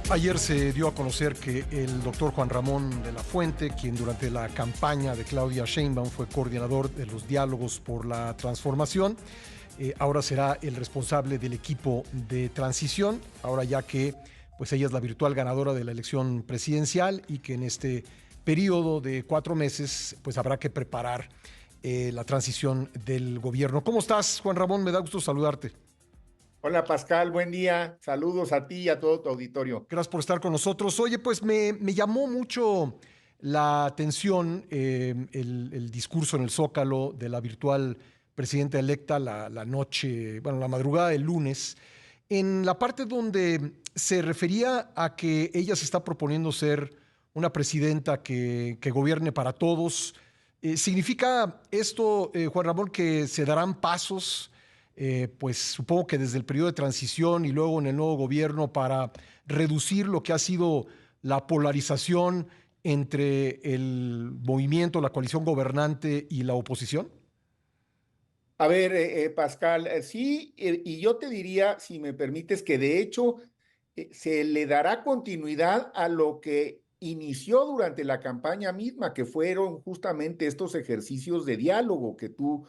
Ayer se dio a conocer que el doctor Juan Ramón de la Fuente, quien durante la campaña de Claudia Sheinbaum fue coordinador de los diálogos por la transformación, ahora será el responsable del equipo de transición, ahora ya que pues ella es la virtual ganadora de la elección presidencial y que en este periodo de 4 meses pues habrá que preparar la transición del gobierno. ¿Cómo estás, Juan Ramón? Me da gusto saludarte. Hola Pascal, buen día. Saludos a ti y a todo tu auditorio. Gracias por estar con nosotros. Oye, pues me llamó mucho la atención el discurso en el Zócalo de la virtual presidenta electa la noche, bueno, la madrugada del lunes, en la parte donde se refería a que ella se está proponiendo ser una presidenta que gobierne para todos. ¿Significa esto, Juan Ramón, que se darán pasos, pues supongo que desde el periodo de transición y luego en el nuevo gobierno para reducir lo que ha sido la polarización entre el movimiento, la coalición gobernante y la oposición? A ver, Pascal, sí, y yo te diría, si me permites, que de hecho se le dará continuidad a lo que inició durante la campaña misma, que fueron justamente estos ejercicios de diálogo que tú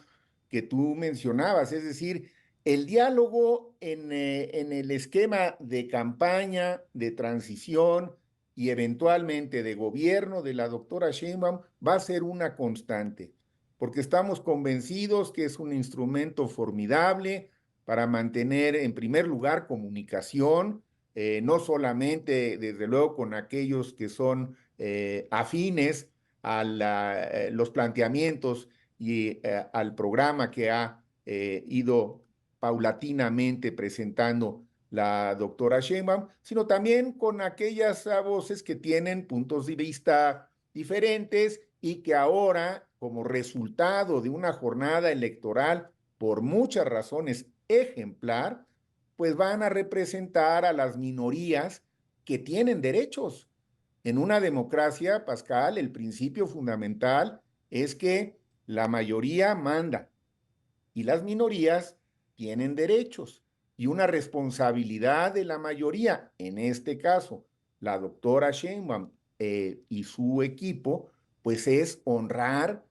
mencionabas, es decir, el diálogo en el esquema de campaña, de transición y eventualmente de gobierno de la doctora Sheinbaum va a ser una constante, porque estamos convencidos que es un instrumento formidable para mantener, en primer lugar, comunicación, no solamente, desde luego, con aquellos que son afines a los planteamientos y al programa que ha ido paulatinamente presentando la doctora Sheinbaum, sino también con aquellas voces que tienen puntos de vista diferentes y que ahora, como resultado de una jornada electoral por muchas razones ejemplar, pues van a representar a las minorías que tienen derechos. En una democracia, Pascal, el principio fundamental es que la mayoría manda y las minorías tienen derechos y una responsabilidad de la mayoría, en este caso, la doctora Sheinbaum y su equipo, pues es honrar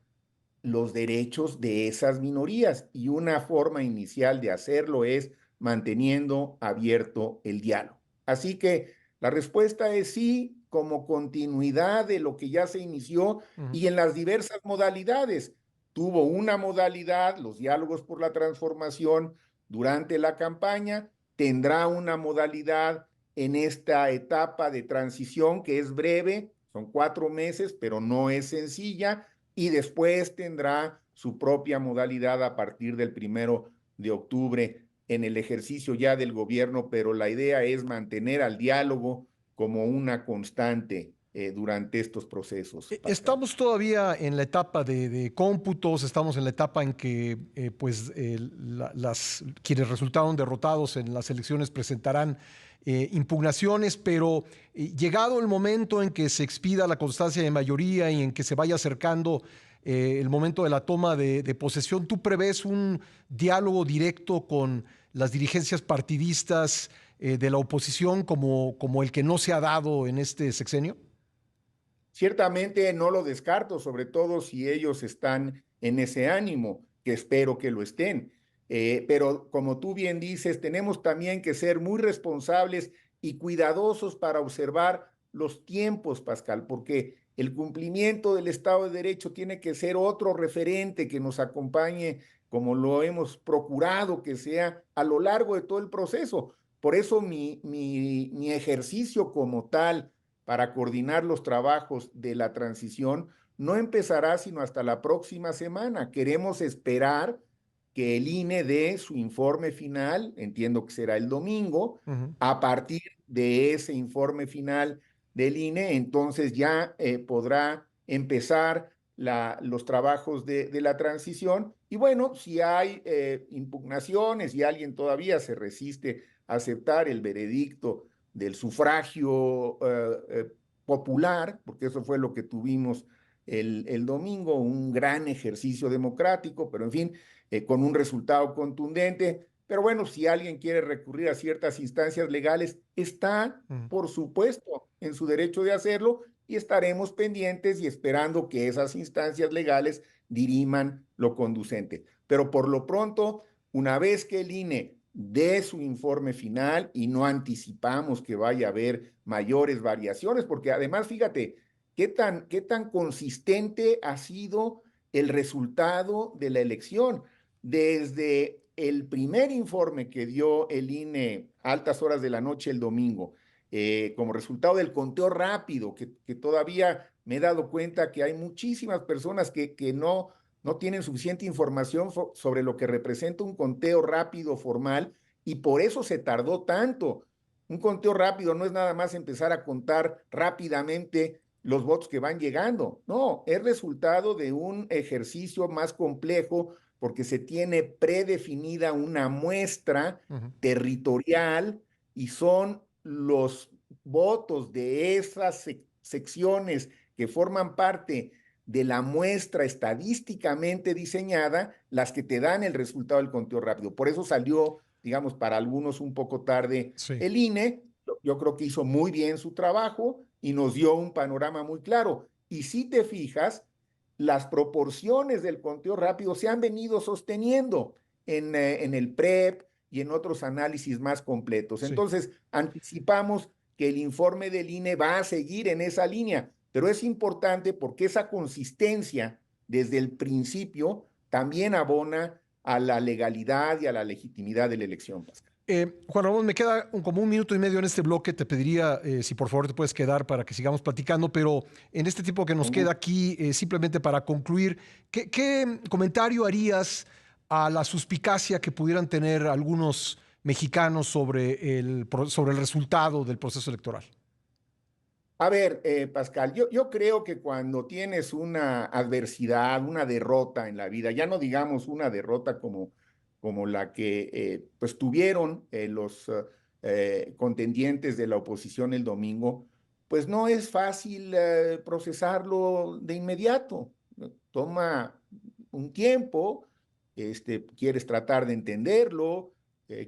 los derechos de esas minorías y una forma inicial de hacerlo es manteniendo abierto el diálogo. Así que la respuesta es sí, como continuidad de lo que ya se inició Ujú. y en las diversas modalidades. Tuvo una modalidad, los diálogos por la transformación durante la campaña, tendrá una modalidad en esta etapa de transición que es breve, son 4 meses, pero no es sencilla, y después tendrá su propia modalidad a partir del 1 de octubre en el ejercicio ya del gobierno, pero la idea es mantener al diálogo como una constante durante estos procesos, Pascal. Estamos todavía en la etapa de cómputos, estamos en la etapa en que pues, quienes resultaron derrotados en las elecciones presentarán impugnaciones, pero llegado el momento en que se expida la constancia de mayoría y en que se vaya acercando el momento de la toma de posesión, ¿tú prevés un diálogo directo con las dirigencias partidistas de la oposición como el que no se ha dado en este sexenio? Ciertamente no lo descarto, sobre todo si ellos están en ese ánimo, que espero que lo estén. Pero como tú bien dices, tenemos también que ser muy responsables y cuidadosos para observar los tiempos, Pascal, porque el cumplimiento del Estado de Derecho tiene que ser otro referente que nos acompañe, como lo hemos procurado que sea a lo largo de todo el proceso. Por eso mi ejercicio como tal para coordinar los trabajos de la transición no empezará sino hasta la próxima semana. Queremos esperar que el INE dé su informe final, entiendo que será el domingo. Ujú. A partir de ese informe final del INE, entonces ya podrá empezar los trabajos de la transición. Y bueno, si hay impugnaciones y alguien todavía se resiste a aceptar el veredicto del sufragio popular, porque eso fue lo que tuvimos el domingo, un gran ejercicio democrático, pero en fin, con un resultado contundente, Pero bueno, si alguien quiere recurrir a ciertas instancias legales, está, Ujú. por supuesto, en su derecho de hacerlo y estaremos pendientes y esperando que esas instancias legales diriman lo conducente. Pero por lo pronto, una vez que el INE dé su informe final y no anticipamos que vaya a haber mayores variaciones, porque además, fíjate, qué tan consistente ha sido el resultado de la elección. Desde el primer informe que dio el INE a altas horas de la noche el domingo, como resultado del conteo rápido, que todavía me he dado cuenta que hay muchísimas personas que no tienen suficiente información sobre lo que representa un conteo rápido formal y por eso se tardó tanto. Un conteo rápido no es nada más empezar a contar rápidamente los votos que van llegando. No, es resultado de un ejercicio más complejo porque se tiene predefinida una muestra Ujú. territorial y son los votos de esas secciones que forman parte de la muestra estadísticamente diseñada las que te dan el resultado del conteo rápido. Por eso salió, digamos, para algunos un poco tarde Sí. el INE. Yo creo que hizo muy bien su trabajo y nos dio un panorama muy claro. Y si te fijas, las proporciones del conteo rápido se han venido sosteniendo en el PREP y en otros análisis más completos. Sí. Entonces, anticipamos que el informe del INE va a seguir en esa línea, pero es importante porque esa consistencia desde el principio también abona a la legalidad y a la legitimidad de la elección, Pascal. Juan Ramón, me queda como un minuto y medio en este bloque. Te pediría si por favor te puedes quedar para que sigamos platicando, pero en este tiempo que nos Con queda gusto. aquí, simplemente para concluir, ¿qué comentario harías a la suspicacia que pudieran tener algunos mexicanos sobre el resultado del proceso electoral? A ver, Pascal, yo creo que cuando tienes una adversidad, una derrota en la vida, ya no digamos una derrota como la que pues tuvieron los contendientes de la oposición el domingo, pues no es fácil procesarlo de inmediato. ¿No? Toma un tiempo, quieres tratar de entenderlo,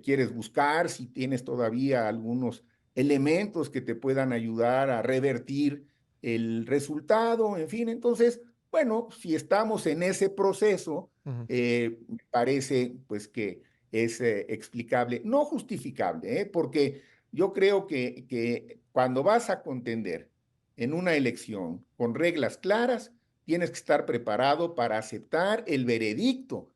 quieres buscar si tienes todavía algunos elementos que te puedan ayudar a revertir el resultado, en fin. Entonces, bueno, si estamos en ese proceso, Ujú. me parece pues que es explicable, no justificable, porque yo creo que cuando vas a contender en una elección con reglas claras, tienes que estar preparado para aceptar el veredicto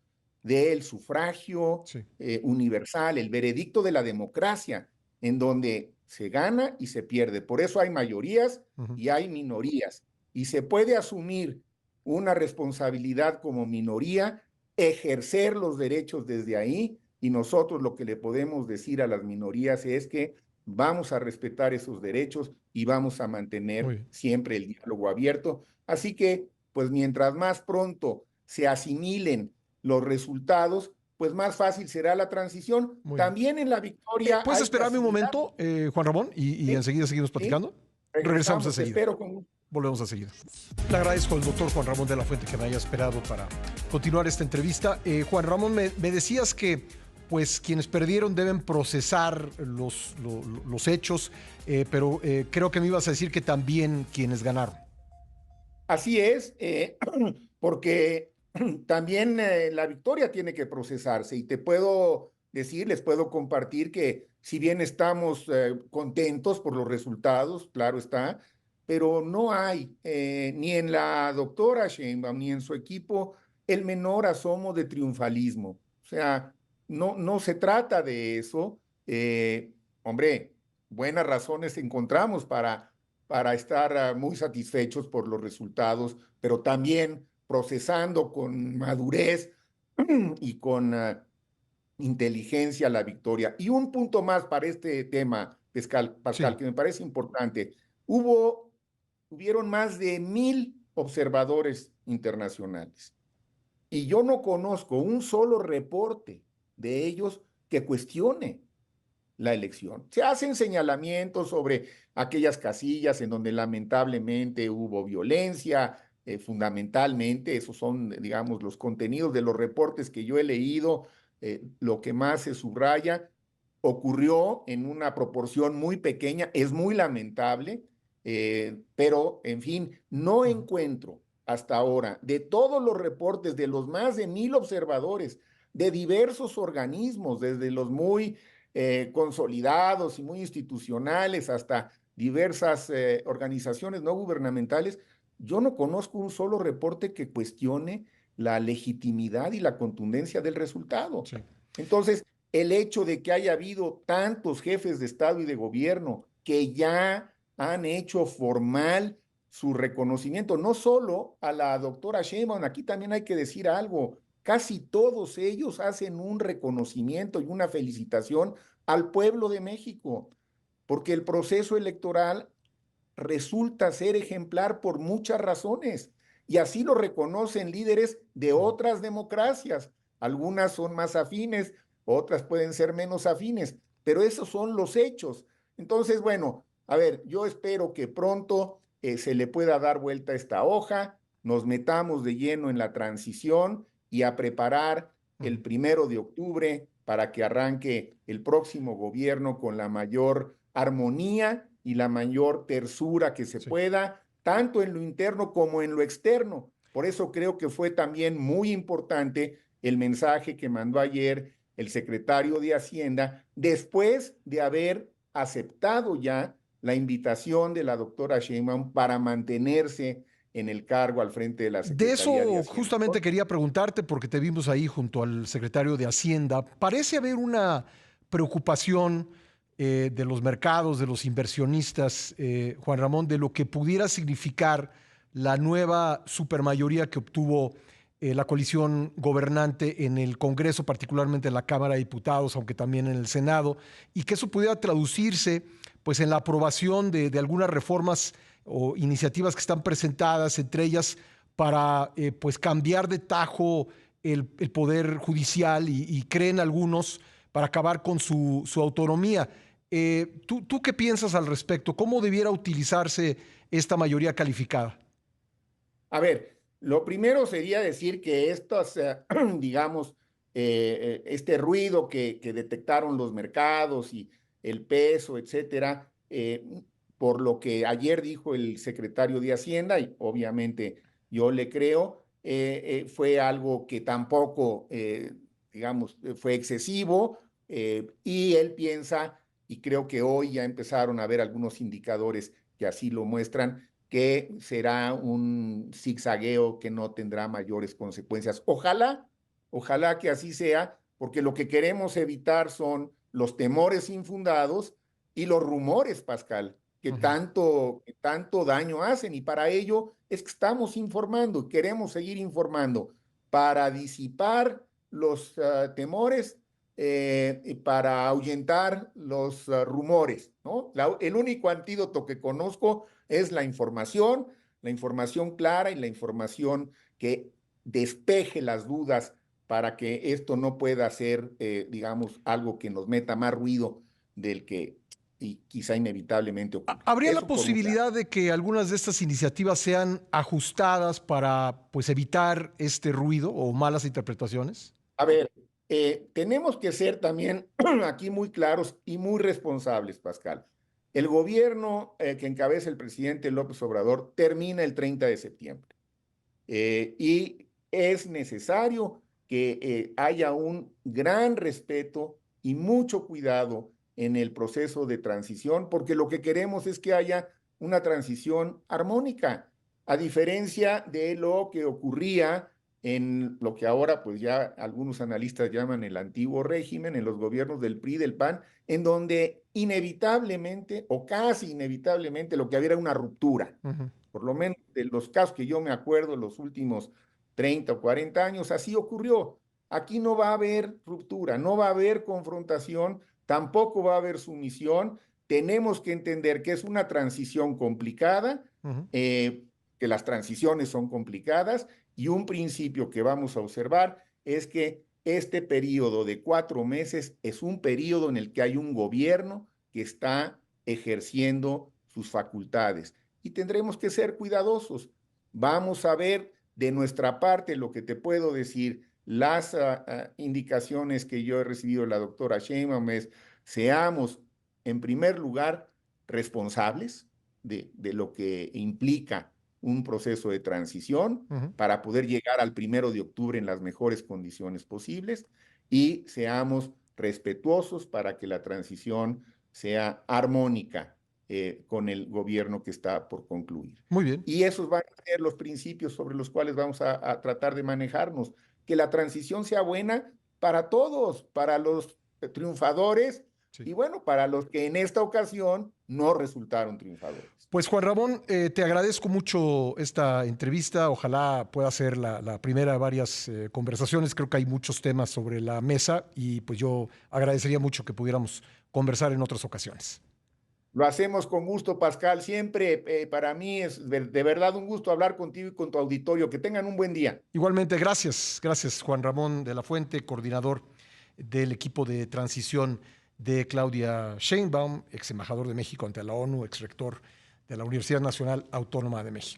del sufragio Sí. universal, el veredicto de la democracia en donde se gana y se pierde. Por eso hay mayorías Ujú. y hay minorías. Y se puede asumir una responsabilidad como minoría, ejercer los derechos desde ahí, y nosotros lo que le podemos decir a las minorías es que vamos a respetar esos derechos y vamos a Muy mantener bien. siempre el diálogo abierto. Así que, pues mientras más pronto se asimilen los resultados, pues más fácil será la transición. Muy bien. También en la victoria ¿Puedes hay que esperarme un asimilar. momento, Juan Ramón? Y Sí, enseguida seguimos sí, platicando. Regresamos regresamos, te enseguida. espero con Volvemos enseguida. Le agradezco al doctor Juan Ramón de la Fuente que me haya esperado para continuar esta entrevista. Juan Ramón, me decías que pues quienes perdieron deben procesar los hechos, pero creo que me ibas a decir que también quienes ganaron. Así es, porque también la victoria tiene que procesarse y te puedo decir, les puedo compartir que si bien estamos contentos por los resultados, claro está, pero no hay ni en la doctora Sheinbaum ni en su equipo el menor asomo de triunfalismo. O sea, no se trata de eso. Hombre, buenas razones encontramos para estar muy satisfechos por los resultados, pero también procesando con madurez y con inteligencia la victoria. Y un punto más para este tema, Pascal, Sí. que me parece importante. Hubieron más de 1,000 observadores internacionales y yo no conozco un solo reporte de ellos que cuestione la elección. Se hacen señalamientos sobre aquellas casillas en donde lamentablemente hubo violencia, fundamentalmente, esos son, digamos, los contenidos de los reportes que yo he leído, lo que más se subraya ocurrió en una proporción muy pequeña, es muy lamentable, pero en fin, no encuentro hasta ahora de todos los reportes de los más de 1,000 observadores de diversos organismos, desde los muy consolidados y muy institucionales hasta diversas organizaciones no gubernamentales, yo no conozco un solo reporte que cuestione la legitimidad y la contundencia del resultado. Sí. Entonces, el hecho de que haya habido tantos jefes de Estado y de gobierno que ya han hecho formal su reconocimiento, no solo a la doctora Sheinbaum, aquí también hay que decir algo, casi todos ellos hacen un reconocimiento y una felicitación al pueblo de México, porque el proceso electoral resulta ser ejemplar por muchas razones, y así lo reconocen líderes de otras democracias. Algunas son más afines, otras pueden ser menos afines, pero esos son los hechos. Entonces, bueno, a ver, yo espero que pronto se le pueda dar vuelta a esta hoja, nos metamos de lleno en la transición y a preparar el 1 de octubre para que arranque el próximo gobierno con la mayor armonía y la mayor tersura que se Sí. pueda, tanto en lo interno como en lo externo. Por eso creo que fue también muy importante el mensaje que mandó ayer el secretario de Hacienda, después de haber aceptado ya la invitación de la doctora Sheinbaum para mantenerse en el cargo al frente de la De Secretaría de eso Hacienda. justamente quería preguntarte, porque te vimos ahí junto al secretario de Hacienda. Parece haber una preocupación de los mercados, de los inversionistas, Juan Ramón, de lo que pudiera significar la nueva supermayoría que obtuvo la coalición gobernante en el Congreso, particularmente en la Cámara de Diputados, aunque también en el Senado, y que eso pudiera traducirse pues, en la aprobación de algunas reformas o iniciativas que están presentadas, entre ellas para pues cambiar de tajo el poder judicial y creen algunos para acabar con su autonomía. ¿Tú qué piensas al respecto? ¿Cómo debiera utilizarse esta mayoría calificada? A ver, lo primero sería decir que estos, digamos, este ruido que detectaron los mercados y el peso, etcétera, por lo que ayer dijo el secretario de Hacienda, y obviamente yo le creo, fue algo que tampoco, digamos, fue excesivo, y él piensa, y creo que hoy ya empezaron a ver algunos indicadores que así lo muestran, que será un zigzagueo que no tendrá mayores consecuencias. Ojalá, ojalá que así sea, porque lo que queremos evitar son los temores infundados y los rumores, Pascal, que tanto daño hacen. Y para ello es que estamos informando, queremos seguir informando para disipar los temores, para ahuyentar los rumores, ¿no? El único antídoto que conozco es la información clara y la información que despeje las dudas para que esto no pueda ser, digamos, algo que nos meta más ruido del que y quizá inevitablemente ocurre. ¿Habría la Eso por un lado. posibilidad de que algunas de estas iniciativas sean ajustadas para pues, evitar este ruido o malas interpretaciones? A ver, tenemos que ser también aquí muy claros y muy responsables, Pascal. El gobierno que encabeza el presidente López Obrador termina el 30 de septiembre. Y es necesario que haya un gran respeto y mucho cuidado en el proceso de transición, porque lo que queremos es que haya una transición armónica, a diferencia de lo que ocurría en lo que ahora pues ya algunos analistas llaman el antiguo régimen, en los gobiernos del PRI, del PAN, en donde inevitablemente o casi inevitablemente lo que había era una ruptura, Ujú. por lo menos de los casos que yo me acuerdo, los últimos 30 o 40 años, así ocurrió. Aquí no va a haber ruptura, no va a haber confrontación, tampoco va a haber sumisión. Tenemos que entender que es una transición complicada, Ujú. que las transiciones son complicadas, y un principio que vamos a observar es que este periodo de 4 meses es un periodo en el que hay un gobierno que está ejerciendo sus facultades y tendremos que ser cuidadosos. Vamos a ver de nuestra parte lo que te puedo decir. las indicaciones que yo he recibido de la doctora Sheinbaum es: seamos, en primer lugar, responsables de lo que implica un proceso de transición Ujú. para poder llegar al 1 de octubre en las mejores condiciones posibles, y seamos respetuosos para que la transición sea armónica con el gobierno que está por concluir. Muy bien. Y esos van a ser los principios sobre los cuales vamos a tratar de manejarnos. Que la transición sea buena para todos, para los triunfadores Sí. y, bueno, para los que en esta ocasión no resultaron triunfadores. Pues Juan Ramón, te agradezco mucho esta entrevista. Ojalá pueda ser la primera de varias conversaciones. Creo que hay muchos temas sobre la mesa y pues yo agradecería mucho que pudiéramos conversar en otras ocasiones. Lo hacemos con gusto, Pascal. Siempre para mí es de verdad un gusto hablar contigo y con tu auditorio. Que tengan un buen día. Igualmente, gracias. Gracias, Juan Ramón de la Fuente, coordinador del equipo de transición de Claudia Sheinbaum, ex embajador de México ante la ONU, ex rector de la Universidad Nacional Autónoma de México.